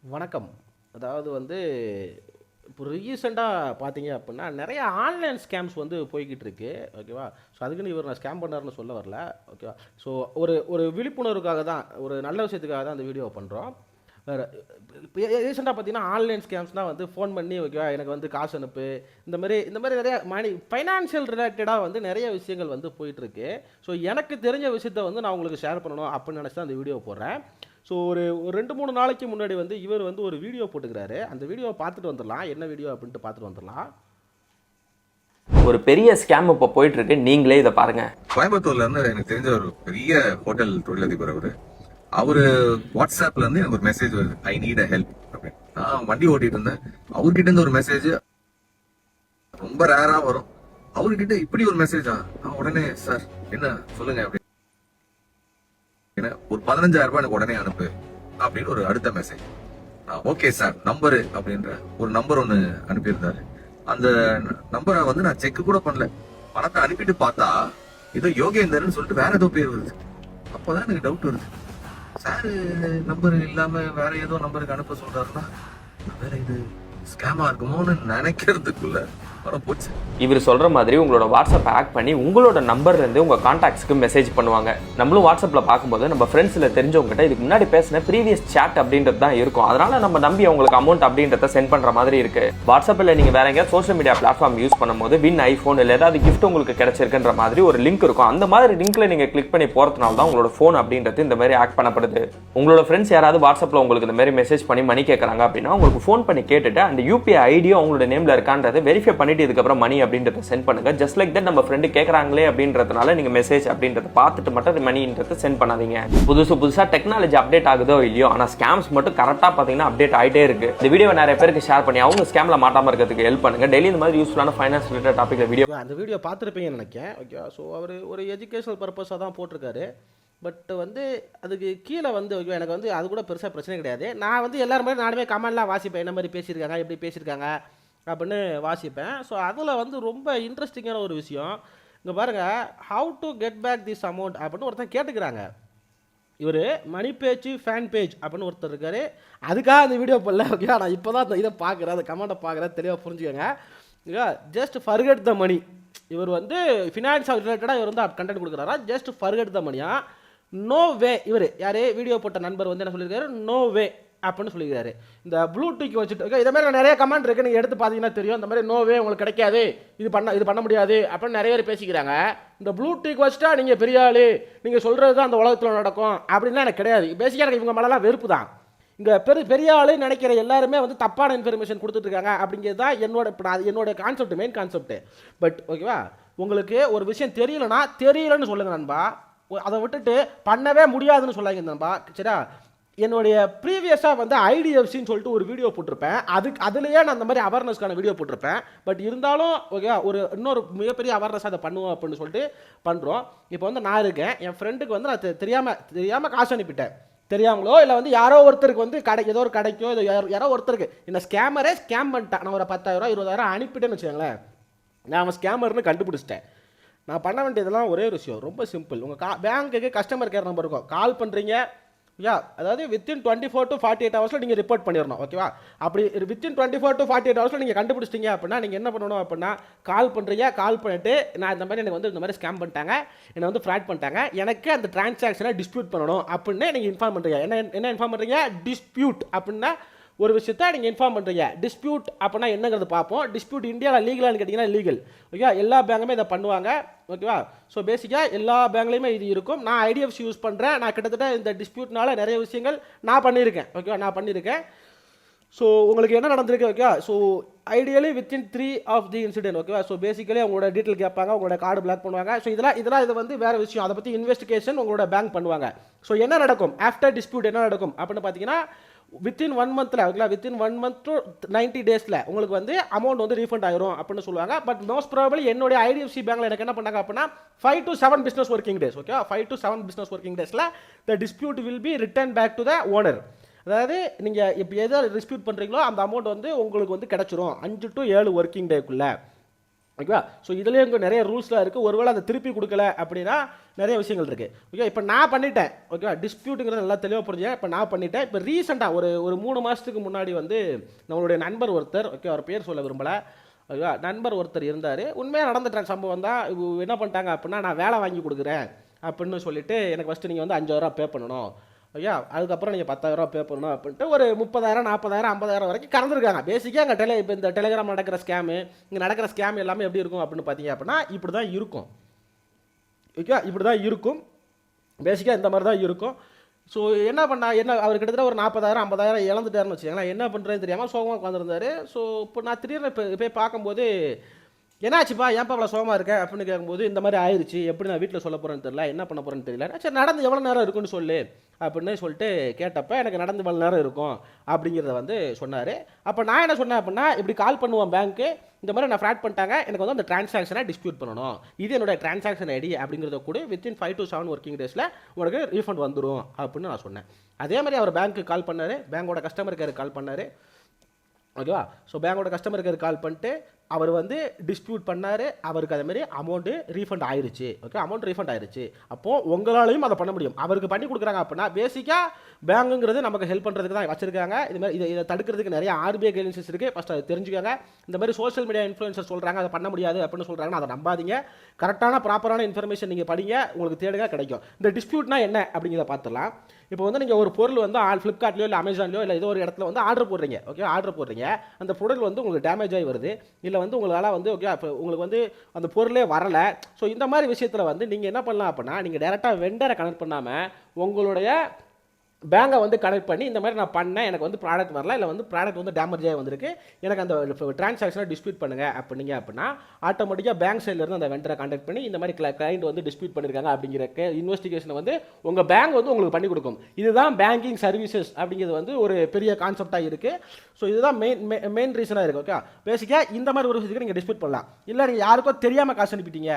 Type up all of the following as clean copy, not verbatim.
வணக்கம். அதாவது வந்து இப்போ ரீசெண்டாக பார்த்தீங்க அப்படின்னா, நெறைய ஆன்லைன் ஸ்கேம்ஸ் வந்து போய்க்கிட்டு இருக்கு. ஓகேவா? ஸோ அதுக்குன்னு இவர் நான் ஸ்கேம் பண்ணாருன்னு சொல்ல வரல. ஓகேவா? ஸோ ஒரு ஒரு விழிப்புணர்வுக்காக தான், ஒரு நல்ல விஷயத்துக்காக தான் அந்த வீடியோவ பண்றோம். வேற இப்ப ரீசெண்டா பார்த்தீங்கன்னா, ஆன்லைன் ஸ்கேம்ஸ்னா வந்து ஃபோன் பண்ணி ஓகேவா, எனக்கு வந்து காசு அனுப்பு, இந்த மாரி நெறைய ஃபைனான்ஷியல் ரிலேட்டடா வந்து நெறைய விஷயங்கள் வந்து போயிட்டுருக்கு. ஸோ எனக்கு தெரிஞ்ச விஷயத்த வந்து நான் உங்களுக்கு ஷேர் பண்ணணும் அப்படின்னு நெனச்சு தான் அந்த வீடியோ போடுறேன். ஸோ ஒரு ஒரு 2, 3 நாளைக்கு முன்னாடி வந்து இவர் வந்து ஒரு வீடியோ போட்டுக்கிறாரு. அந்த வீடியோவ பார்த்துட்டு வந்துரலாம். என்ன வீடியோ அப்படின்ட்டு பார்த்துட்டு வந்துரலாம். ஒரு பெரிய ஸ்கேம் இப்போ போயிட்டு இருக்கு. நீங்களே இதை பாருங்க. கோயம்புத்தூர்ல இருந்து எனக்கு தெரிஞ்ச ஒரு பெரிய ஹோட்டல் தொழிலதிபர் அவரு வாட்ஸ்அப்ல இருந்து எனக்கு ஒரு மெசேஜ் வருது, ஐ நீட் அ ஹெல்ப் அப்படின்னு. நான் வண்டி ஓட்டிட்டு இருந்தேன். அவர்கிட்ட இருந்து ஒரு மெசேஜ் ரொம்ப ரேரா வரும். அவர்கிட்ட இப்படி ஒரு மெசேஜா? நான் உடனே சார் என்ன சொல்லுங்க அப்படின்னு, ஒரு 15,000 ரூபாய் எனக்கு உடனே அனுப்பு அப்படின்னு ஒரு அடுத்த மெசேஜ். ஓகே சார் நம்பரு அப்படின்ற ஒரு நம்பர் ஒன்னு அனுப்பியிருந்தாரு. அந்த நம்பரை வந்து நான் செக் கூட பண்ணல. பணத்தை அனுப்பிட்டு பார்த்தா ஏதோ யோகேந்தர்னு சொல்லிட்டு வேற ஏதோ பேர் வருது. அப்போதான் எனக்கு டவுட் வருது, சார் நம்பர் இல்லாம வேற ஏதோ நம்பருக்கு அனுப்ப சொல்றாருன்னா வேற இது ஸ்கேமா இருக்குமோன்னு நினைக்கிறதுக்குள்ள வர போச்சு. இவர் சொல்ற மாதிரி உங்களோட வாட்ஸ்அப் ஹேக் பண்ணி உங்களோட நம்பர்ல இருந்து உங்க கான்டாக்ட்ஸ்க்கு மெசேஜ் பண்ணுவாங்க. நம்மளும் வாட்ஸ்அப்ல பார்க்கும்போது நம்ம ஃப்ரெண்ட்ஸ்ல தெரிஞ்சவங்ககிட்ட இதுக்கு முன்னாடி பேசின ப்ரீவியஸ் சாட் அப்படின்றது தான் இருக்கும். அதனால நம்ம நம்பி அவங்களுக்கு அமௌண்ட் அப்படின்றத சென்ட் பண்ற மாதிரி இருக்கு. வாட்ஸ்அப்ல நீங்க வேற எங்கேயாவது சோஷியல் மீடியா பிளாட்ஃபார்ம் யூஸ் பண்ணும்போது வின் ஐபோன் இல்ல ஏதாவது கிஃப்ட் உங்களுக்கு கிடைச்சிருக்குன்ற மாதிரி ஒரு லிங்க் இருக்கும். அந்த மாதிரி லிங்க்ல நீங்க கிளிக் பண்ணி போறதுனால தான் உங்களோட போன் அப்படின்றது இந்த மாதிரி ஹேக் பண்ணப்படுது. உங்களோட ஃப்ரெண்ட்ஸ் யாராவது வாட்ஸ்அப்ல உங்களுக்கு இந்த மாதிரி மெசேஜ் பண்ணி மணி கேட்கறாங்க அப்படின்னா உங்களுக்கு ஃபோன் பண்ணி கேட்டுட்டு அந்த யூபிஐ ஐடியும் அவங்களோட நேம்ல இருக்கான்றதை வெரிஃபை பண்ணிட்டு இதுக்கப்புறம் மணி அப்படின்றத சென்ட் பண்ணுங்க. ஜஸ்ட் லைக் தட் நம்ம ஃப்ரெண்டு கேட்கறாங்களே அப்படின்றதுனால நீங்க மெசேஜ் அப்படின்றத பார்த்துட்டு மட்டும் மணின்றத சென்ட் பண்ணாதீங்க. புதுசா டெக்னாலஜி அப்டேட் ஆகுதோ இல்லையோ, ஆனா ஸ்கேம்ஸ் மட்டும் கரெக்டா பாத்தீங்கன்னா அப்டேட் ஆயிட்டே இருக்கு. இந்த வீடியோ நிறைய பேருக்கு ஷேர் பண்ணி அவங்க ஸ்கேம்ல மாட்டாம இருக்கிறதுக்கு ஹெல்ப் பண்ணுங்க. டெய்லி இந்த மாதிரி யூஸ்ஃபுல்லான ஃபைனான்ஸ் ரிலேட்டட் டாபிக்ல வீடியோ அந்த வீடியோ பார்த்துருப்பீங்கன்னு நினைக்கிறேன். ஓகே. ஸோ அவர் ஒரு எஜுகேஷனல் பர்பஸாக தான் போட்டிருக்காரு. பட் வந்து அதுக்கு கீழே வந்து ஓகே, எனக்கு வந்து அது கூட பெருசாக பிரச்சனை கிடையாது. நான் வந்து எல்லாரும் மாதிரி நானுமே கமெண்ட்லாம் வாசிப்பேன், என்ன மாதிரி பேசியிருக்காங்க, எப்படி பேசியிருக்காங்க அப்படின்னு வாசிப்பேன். ஸோ அதில் வந்து ரொம்ப இன்ட்ரெஸ்டிங்கான ஒரு விஷயம் இங்கே பாருங்கள், how to get back this amount அப்படின்னு ஒருத்தன் கேட்டுக்கிறாங்க. இவர் மணி பேஜ் ஃபேன் பேஜ் அப்படின்னு ஒருத்தர் இருக்கார். அதுக்காக அந்த வீடியோ போடல. ஓகே, நான் இப்போ தான் அந்த இதை பார்க்குறேன், அந்த கமெண்ட்டை பார்க்குறேன், தெளிவாக புரிஞ்சுக்கோங்க. Okay, just forget the money. இவர் வந்து ஃபினான்ஸ் ரிலேட்டடாக இவர் வந்து கண்டென்ட் கொடுக்குறாரா, ஜஸ்ட் ஃபர்கெட் த மணியா. No way. இவர் யார் வீடியோ போட்ட நண்பர் வந்து என்ன சொல்லியிருக்காரு, நோ வே அப்படின்னு சொல்லியிருக்காரு. இந்த ப்ளூடூத் வச்சுட்டு ஓகே, இதே மாதிரி நிறைய கமெண்ட் இருக்குது, நீங்கள் எடுத்து பார்த்தீங்கன்னா தெரியும். இந்த மாதிரி நோவே உங்களுக்கு கிடைக்காது, இது பண்ண முடியாது அப்படின்னு நிறைய பேர் பேசிக்கிறாங்க. இந்த ப்ளூடூத் வச்சுட்டா நீங்கள் பெரிய ஆள், நீங்கள் சொல்கிறது தான் அந்த உலகத்தில் நடக்கும் அப்படின்லாம் எனக்கு கிடையாது. பேசிக்காக எனக்கு இவங்க மேலாம் வெறுப்பு தான். இங்கே பெரிய ஆளு நினைக்கிற எல்லாருமே வந்து தப்பான இன்ஃபர்மேஷன் கொடுத்துட்ருக்காங்க அப்படிங்கிறது தான் என்னோட கான்செப்ட், மெயின் கான்செப்ட். பட் ஓகேவா, உங்களுக்கு ஒரு விஷயம் தெரியலன்னு சொல்லுங்கள் நண்பா. அதை விட்டுட்டு பண்ணவே முடியாதுன்னு சொல்லாங்க நண்பா. சரியா? என்னுடைய ப்ரீவியஸாக வந்து ஐடிஎஃப்சின்னு சொல்லிட்டு ஒரு வீடியோ போட்டிருப்பேன். அதுலேயே நான் அந்த மாதிரி அவேர்னஸ்க்கான வீடியோ போட்டிருப்பேன். பட் இருந்தாலும் ஓகே, இன்னொரு மிகப்பெரிய அவேர்னஸாக அதை பண்ணுவோம் அப்படின்னு சொல்லிட்டு பண்ணுறோம். இப்போ வந்து நான் இருக்கேன், என் ஃப்ரெண்டுக்கு வந்து நான் தெரியாமல் காசு அனுப்பிட்டேன். தெரியாமலோ இல்லை வந்து யாரோ ஒருத்தருக்கு வந்து ஏதோ ஒரு கடைக்கோ யாரோ ஒருத்தருக்கு இந்த ஸ்கேமரே ஸ்கேம் பண்ணிட்டேன். நான் ஒரு 10,000 20,000 அனுப்பிட்டேன்னு வச்சுக்கோங்களேன். நான் அவன் ஸ்கேமர்னு கண்டுபிடிச்சிட்டேன். நான் பண்ண வேண்டியதெல்லாம் ஒரே விஷயம், ரொம்ப சிம்பிள். உங்கள் பேங்க்குக்கு கஸ்டமர் கேர் நம்பர் இருக்கும், கால் பண்ணுறீங்க. அதாவது வித்தின் 24 to 48 ஹவர்ஸில் நீங்கள் ரிப்போர்ட் பண்ணிடணும். ஓகேவா? அப்படி வித்தின் 24 to 48 ஹவர்ஸில் நீங்கள் கண்டுபிடிச்சிட்டிங்க அப்படின்னா நீங்கள் என்ன பண்ணணும் அப்படின்னா, கால் பண்ணுறீங்க. கால் பண்ணிவிட்டு நான் இந்த மாதிரி எனக்கு வந்து இந்த மாதிரி ஸ்கேம் பண்ணிட்டாங்க, என்னை வந்து ஃப்ராட் பண்ணிட்டாங்க, எனக்கு அந்த டிரான்சாக்ஷனை டிஸ்பியூட் பண்ணணும் அப்படின்னு நீங்கள் இன்ஃபார்ம் பண்ணுறீங்க. என்ன இன்ஃபார்ம் பண்ணுறீங்க? டிஸ்பியூட் அப்படின்னா ஒரு விஷயத்தை நீங்கள் இன்ஃபார்ம் பண்ணுறீங்க. டிஸ்பியூட் அப்படின்னா என்னங்கிறது பார்ப்போம். டிஸ்பியூட் இந்தியாவில் லீகலானு கேட்டிங்கன்னா லீகல். ஓகேவா? எல்லா பேங்குமே இதை பண்ணுவாங்க. ஓகேவா? ஸோ பேசிக்காக எல்லா பேங்க்லேயுமே இது இருக்கும். நான் ஐடிஎஃப்சி யூஸ் பண்ணுறேன். நான் கிட்டத்தட்ட இந்த டிஸ்பியூட்னால நிறைய விஷயங்கள் நான் பண்ணியிருக்கேன். ஓகேவா? நான் பண்ணியிருக்கேன். ஸோ உங்களுக்கு என்ன நடந்திருக்கு? ஓகேவா? So ideally within 3 of the incident. ஓகேவா? ஸோ பேசிக்கலி உங்களோட டீட்டெயில் கேட்பாங்க, உங்களோட கார்டு பிளாக் பண்ணுவாங்க. ஸோ இதெல்லாம் இது வந்து வேறு விஷயம். அதை பற்றி இன்வெஸ்டிகேஷன் உங்களோட பேங்க் பண்ணுவாங்க. ஸோ என்ன நடக்கும் ஆஃப்டர் டிஸ்பியூட், என்ன நடக்கும் அப்படின்னு பார்த்தீங்கன்னா, வித்தின் 1 மந்த்தில் ஓகேங்களா, வித்தின் 1 month to 90 டேஸில் உங்களுக்கு வந்து அமௌண்ட் வந்து ரீஃபண்ட் ஆயிரும் அப்படின்னு சொல்லுவாங்க. பட் மோஸ்ட் ப்ராபபிளி என்னுடைய ஐடிஎஃப்சி பேங்க்கில் எனக்கு என்ன பண்ணாங்க அப்படின்னா 5 to 7 business working days. Okay, 5 to 7 business working டேஸில் the dispute will be return back to the owner. அதாவது நீங்கள் இப்போ எதை டிஸ்பியூட் பண்ணுறீங்களோ அந்த அமௌண்ட் வந்து உங்களுக்கு வந்து கிடச்சிரும் 5 to 7 ஒர்க்கிங் டேக்குள்ளே. ஓகேவா. ஸோ இதுலேயும் இங்கே நிறைய ரூல்ஸ்லாம் இருக்குது. ஒருவேளை அதை திருப்பி கொடுக்கல அப்படின்னா நிறைய விஷயங்கள் இருக்குது. ஓகே, இப்போ நான் பண்ணிட்டேன். ஓகேவா, டிஸ்பியூட்டுங்கிறது நல்லா தெளிவாக புரிஞ்சேன். இப்போ நான் பண்ணிட்டேன். இப்போ ரீசெண்டாக ஒரு 3 மாதத்துக்கு முன்னாடி வந்து நம்மளுடைய நண்பர் ஒருத்தர், ஓகே அவர் பேர் சொல்ல விரும்பலை, ஓகேவா, நண்பர் ஒருத்தர் இருந்தார். உண்மையாக நடந்துட்ட சம்பவம் தான். என்ன பண்ணிட்டாங்க அப்படின்னா, நான் வேலை வாங்கி கொடுக்குறேன் அப்படின்னு சொல்லிட்டு எனக்கு ஃபஸ்ட்டு நீங்கள் வந்து 5000 பே பண்ணணும், ஐயா அதுக்கப்புறம் நீங்கள் 10,000 பே பண்ணணும் அப்படின்ட்டு ஒரு 30,000 40,000 50,000 வரைக்கும் கறந்துருக்காங்க. பேசிக்காக அங்கே இப்போ இந்த டெலிகிராம் நடக்கிற ஸ்கேமு, இங்கே நடக்கிற ஸ்கேம் எல்லாமே எப்படி இருக்கும் அப்படின்னு பார்த்தீங்க அப்படின்னா இப்படி தான் இருக்கும். ஓகே, இப்படி தான் இருக்கும். பேசிக்காக இந்த மாதிரி தான் இருக்கும். ஸோ என்ன அவர் கிட்டத்தட்ட ஒரு 40,000 50,000 இழந்துட்டாருன்னு வச்சுக்கோங்களேன். என்ன பண்ணுறதுன்னு தெரியாமல் சோகமாக உட்காந்துருந்தாரு. ஸோ இப்போ நான் திடீர்னு போய் பார்க்கும்போது என்னாச்சுப்பா ஏன்ப்பா அவ்வளோ சோகமாக இருக்கேன் அப்படின்னு கேட்கும்போது இந்த மாதிரி ஆயிடுச்சு, எப்படி நான் வீட்டில் சொல்ல போகிறேன்னு தெரியல, என்ன பண்ண போகிறேன்னு தெரியல. சரி நடந்து எவ்வளோ நேரம் இருக்குன்னு சொல்லு அப்படின்னு சொல்லிட்டு கேட்டப்போ எனக்கு நடந்து இவ்வளோ நேரம் இருக்கும் அப்படிங்கிறத வந்து சொன்னார். அப்போ நான் என்ன சொன்னேன் அப்படின்னா, இப்படி கால் பண்ணுவோம் பேங்க்கு, இந்த மாதிரி நான் ஃப்ராட் பண்ணிட்டாங்க, எனக்கு வந்து அந்த டிரான்சாக்ஷனை டிஸ்பியூட் பண்ணணும், இது என்னோட டிரான்சாக்ஷன் ஐடி அப்படிங்கிறத கூட வித்தின் 5 to 7 ஒர்க்கிங் டேஸில் உனக்கு ரீஃபண்ட் வந்துடும் அப்படின்னு நான் சொன்னேன். அதே மாதிரி அவர் பேங்க்கு கால் பண்ணார், பேங்கோட கஸ்டமர் கேருக்கு கால் பண்ணார். ஓகேவா. ஸோ பேங்கோட கஸ்டமர் கேருக்கு கால் பண்ணிட்டு அவர் வந்து டிஸ்பியூட் பண்ணார். அவருக்கு அதேமாதிரி அமௌண்ட்டு ரீஃபண்ட் ஆயிடுச்சு. ஓகே, அமௌண்ட் ரீஃபண்ட் ஆயிடுச்சு. அப்போது உங்களாலையும் அதை பண்ண முடியும். அவருக்கு பண்ணி கொடுக்குறாங்க அப்படின்னா பேசிக்காக பேங்குங்கிறது நமக்கு ஹெல்ப் பண்ணுறதுக்கு தான் வச்சிருக்காங்க. இதுமாதிரி இதை தடுக்கிறதுக்கு நிறைய RBI கைட்லைன்ஸ் இருக்குது. ஃபஸ்ட் அதை தெரிஞ்சுக்காங்க. இந்த மாதிரி சோஷியல் மீடியா இன்ஃப்ளூயன்சர் சொல்கிறாங்க அதை பண்ண முடியாது அப்படின்னு சொல்கிறாங்கன்னா அதை நம்பாதீங்க. கரெக்டான ப்ராப்பரான இன்ஃபர்மேஷன் நீங்கள் படிங்க, உங்களுக்கு தேடுங்க கிடைக்கும். இந்த டிஸ்பியூட்னா என்ன அப்படிங்கிறத பார்த்துலாம். இப்போ வந்து நீங்கள் ஒரு பொருள் வந்து ஃப்ளிப்கார்ட்லையோ இல்லை அமேசான்லையோ இல்லை ஏதோ ஒரு இடத்துல வந்து ஆர்டர் போடுறீங்க. ஓகே, ஆர்டர் போடுறீங்க, அந்த பொருள் வந்து உங்களுக்கு டேமேஜ் ஆகி வருது, இல்லை வந்து உங்களால் வந்து ஓகே இப்போ உங்களுக்கு வந்து அந்த பொருளே வரலை. ஸோ இந்த மாதிரி விஷயத்தில் வந்து நீங்கள் என்ன பண்ணலாம் அப்படின்னா, நீங்கள் டேரெக்டாக வெண்டரை கனெக்ட் பண்ணாமல் உங்களுடைய பேங்கை வந்து கனெக்ட் பண்ணி இந்த மாதிரி நான் பண்ணேன், எனக்கு வந்து ப்ராடக்ட் வரல, இல்லை வந்து ப்ராடக்ட் வந்து டேமேஜ் ஆகி வந்திருக்கு, எனக்கு அந்த டிரான்சாக்ஷனை டிஸ்பியூட் பண்ணுங்கள் அப்படிங்க அப்படின்னா ஆட்டோமேட்டிக்காக பேங்க் சைட்லேருந்து அந்த வெண்டரை கான்டாக்ட் பண்ணி இந்த மாதிரி கிளைண்ட் வந்து டிஸ்பியூட் பண்ணியிருக்காங்க அப்படிங்கிற இன்வெஸ்டிகேஷனை வந்து உங்கள் பேங்க் வந்து உங்களுக்கு பண்ணி கொடுக்கும். இதுதான் பேங்கிங் சர்வீசஸ் அப்படிங்கிறது வந்து ஒரு பெரிய கான்செப்டாக இருக்குது. ஸோ இதுதான் மெயின் ரீசனாக இருக்குது. ஓகே, பேசிக்காக இந்த மாதிரி ஒரு விஷயத்துக்கு நீங்கள் டிஸ்பியூட் பண்ணலாம். இல்லை நீங்கள் யாருக்கோ தெரியாமல் காசு அனுப்பிட்டீங்க,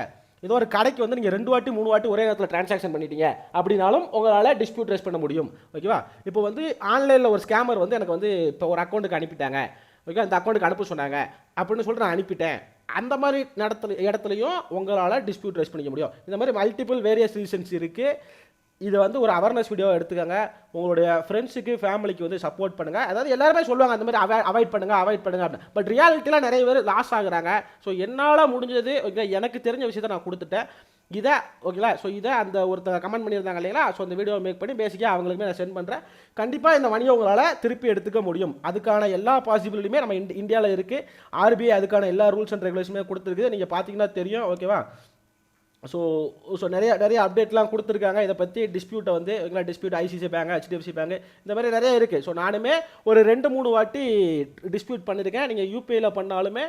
ஏதோ ஒரு கடைக்கு வந்து நீங்கள் 2 வாட்டி 3 வாட்டி ஒரே நேரத்தில் டிரான்சாக்ஷன் பண்ணிட்டீங்க அப்படின்னாலும் உங்களால் டிஸ்பியூட் ரைஸ் பண்ண முடியும். ஓகேவா. இப்போ வந்து ஆன்லைனில் ஒரு ஸ்கேமர் வந்து எனக்கு வந்து இப்போ ஒரு அக்கௌண்ட்டுக்கு அனுப்பிட்டாங்க, ஓகே அந்த அக்கௌண்ட்டுக்கு அனுப்ப சொன்னாங்க அப்படின்னு சொல்லிட்டு நான் அனுப்பிட்டேன், அந்த மாதிரி இடத்துலையும் உங்களால் டிஸ்பியூட் ரைஸ் பண்ணிக்க முடியும். இந்த மாதிரி மல்டிபிள் வேரியஸ் ரீசன்ஸ் இருக்குது. இதை வந்து ஒரு அவேர்னஸ் வீடியோவை எடுத்துக்கோங்க. உங்களுடைய ஃப்ரெண்ட்ஸுக்கு ஃபேமிலிக்கு வந்து சப்போர்ட் பண்ணுங்கள். அதாவது எல்லாருமே சொல்லுவாங்க அந்த மாதிரி அவாய்ட் பண்ணுங்கள் அப்படின்னு. பட் ரியாலிட்டியில் நிறைய பேர் லாஸ் ஆகுறாங்க. ஸோ என்னால் முடிஞ்சது ஓகே, எனக்கு தெரிஞ்ச விஷயத்தை நான் கொடுத்துட்டேன். இதை ஓகேங்களா. ஸோ இதை அந்த ஒருத்தர் கமெண்ட் பண்ணியிருந்தாங்க இல்லைங்களா, ஸோ அந்த வீடியோவை மேக் பண்ணி பேசிக்காக அவங்களுக்குமே நான் சென்ட் பண்ணுறேன். கண்டிப்பாக இந்த மணியை உங்களால் திருப்பி எடுத்துக்க முடியும். அதுக்கான எல்லா பாசிபிலிட்டியுமே நம்ம இந்தியாவில் இருக்குது. RBI அதுக்கான எல்லா ரூல்ஸ் அண்ட் ரெகுலேஷனுமே கொடுத்துருக்குது. நீங்கள் பார்த்தீங்கன்னா தெரியும். ஓகேவா. ஸோ நிறைய அப்டேட்லாம் கொடுத்துருக்காங்க இதை பற்றி. டிஸ்பியூட்டை வந்து dispute ICICI bank, HDFC bank, இந்த மாதிரி நிறைய இருக்குது. ஸோ நானுமே ஒரு 2-3 வாட்டி டிஸ்பியூட் பண்ணியிருக்கேன். நீங்கள் UPIயில் பண்ணாலுமே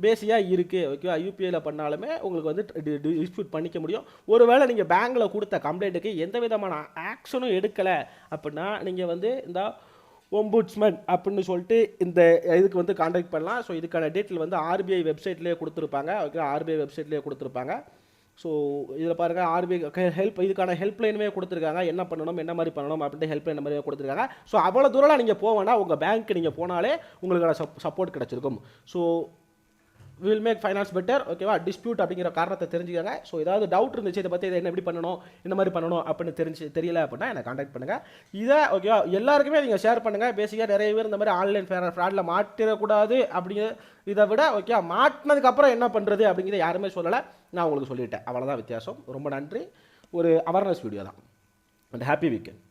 பேசியாக இருக்குது. ஓகேவா. UPIயில் பண்ணாலுமே உங்களுக்கு வந்து டிஸ்பியூட் பண்ணிக்க முடியும். ஒருவேளை நீங்கள் பேங்க்கில் கொடுத்த கம்ப்ளைண்ட்டுக்கு எந்த விதமான ஆக்ஷனும் எடுக்கலை அப்படின்னா நீங்கள் வந்து இந்த ஒம்புட்ஸ்மன் அப்படின்னு சொல்லிட்டு இந்த இதுக்கு வந்து கான்டாக்ட் பண்ணலாம். ஸோ இதுக்கான டீட்டெயில் வந்து RBI வெப்சைட்லேயே கொடுத்துருப்பாங்க. ஓகே, RBI வெப்சைட்லேயே கொடுத்துருப்பாங்க. ஸோ இதில் பாருங்கள் RBI இதுக்கான ஹெல்ப்லைனுமே கொடுத்துருக்காங்க. என்ன பண்ணணும் என்ன மாதிரி பண்ணணும் அப்படின்ட்டு ஹெல்ப்லைன் மாதிரியே கொடுத்துருக்காங்க. ஸோ அவ்வளோ தூரம் நீங்கள் போவேன்னா உங்கள் பேங்க்கு நீங்கள் போனாலே உங்களுக்கான சப்போர்ட் கிடச்சிருக்கும். So will make finance better. ஓகேவா. டிஸ்பியூட் அப்படிங்கிற காரணத்தை தெரிஞ்சுக்காங்க. ஸோ ஏதாவது டவுட் இருந்துச்சு இதை பற்றி, இதை என்ன எப்படி பண்ணணும் இந்த மாதிரி பண்ணணும் அப்படின்னு தெரியல அப்படின்னா என்னை கான்டாக்ட் பண்ணுங்கள். இதை ஓகேவா எல்லாருக்குமே நீங்கள் ஷேர் பண்ணுங்கள். பேசிக்காக நிறைய பேர் இந்த மாதிரி ஆன்லைன் ஃப்ராடில் மாட்டிடக்கூடாது அப்படிங்கிற இதை விட ஓகே மாட்டினதுக்கப்புறம் என்ன பண்ணுறது அப்படிங்கிறத யாருமே சொல்லலை, நான் உங்களுக்கு சொல்லிட்டேன். அவ்வளோதான் வித்தியாசம். ரொம்ப நன்றி. ஒரு அவேர்னஸ் வீடியோ தான். And happy weekend.